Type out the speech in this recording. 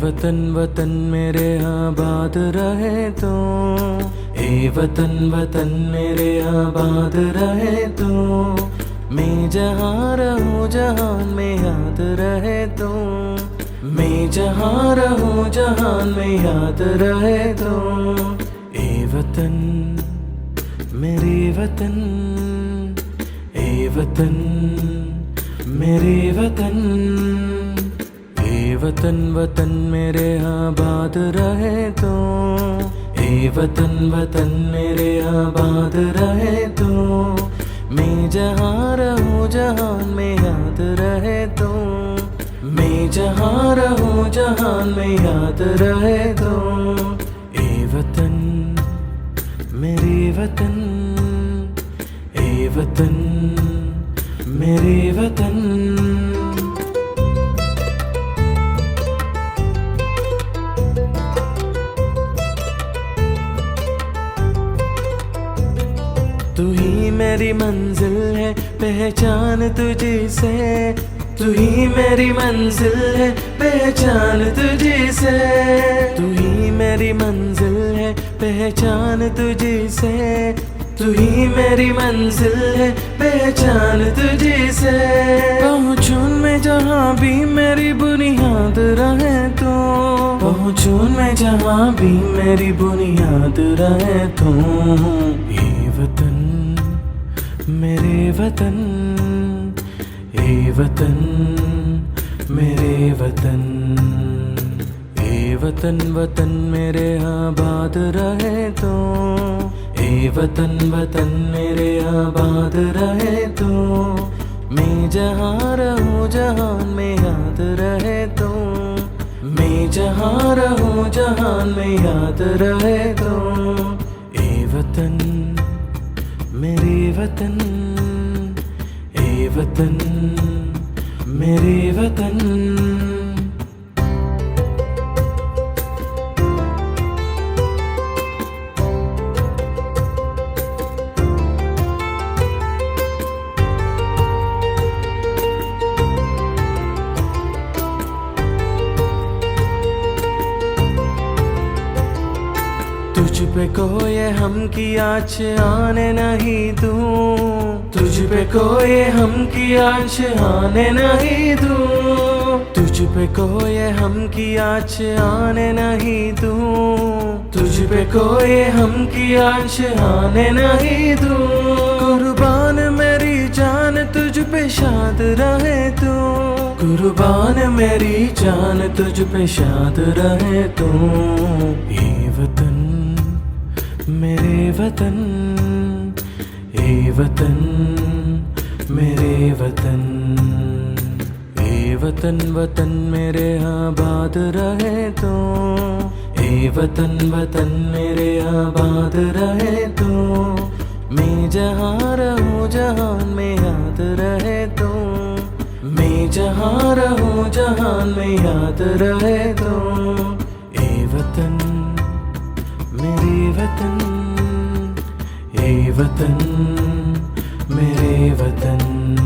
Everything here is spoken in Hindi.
वतन वतन मेरे आबाद रहे तो, ए वतन वतन मेरे आबाद रहे तो, मैं जहाँ रहूँ जहान में याद रहे तो, मैं जहाँ रहूँ जहान में याद रहे तो, ए वतन मेरे वतन, ए वतन मेरे वतन, ए वतन वतन मेरे आबाद रहे तो, ए वतन वतन मेरे आबाद रहे तो, मैं जहाँ रहूँ जहान में याद रहे तो, मैं जहाँ रहूँ जहान में याद रहे तो, ए वतन मेरे वतन, ए वतन मेरे वतन। तू ही मेरी मंजिल है पहचान तुझी से, तू ही मेरी मंजिल है पहचान तुझी से, तू ही मेरी मंजिल है पहचान तुझी से, तू ही मेरी मंजिल है पहचान तुझी से। पहुँचूं मैं जहाँ भी मेरी बुनियाद रहे तो, पहुँचूं मैं जहाँ भी मेरी बुनियाद रहे तो, ये वतन मेरे वतन, ए वतन मेरे वतन, ए वतन वतन मेरे आबाद रहे तो, ए वतन वतन मेरे आबाद रहे तो, मैं जहाँ रहूँ जहान में याद रहे तो, मैं जहाँ रहूँ जहान में याद रहे तो, ए वतन मेरे वतन, ए वतन मेरे वतन। तुझ पे कोई हम की आँच आने नहीं दूँ, तुझ पे कोई हम की आँच आने नहीं दूँ, तुझ पे कोई हम की आँच आने नहीं दूँ, तुझ पे कोई हम की आँच आने नहीं दूँ। कुर्बान मेरी जान तुझ पे शाद रहे तू, कुर्बान मेरी जान तुझ पे शाद रहे तू, ये वतन मेरे वतन, ए वतन मेरे वतन, ए वतन वतन मेरे आबाद रहे तो, ए वतन वतन मेरे आबाद रहे तो, मैं जहाँ रहूँ जहान में याद रहे तो, मैं जहाँ रहूँ जहान में याद रहे तो, ए वतन मेरे वतन, ए वतन मेरे वतन।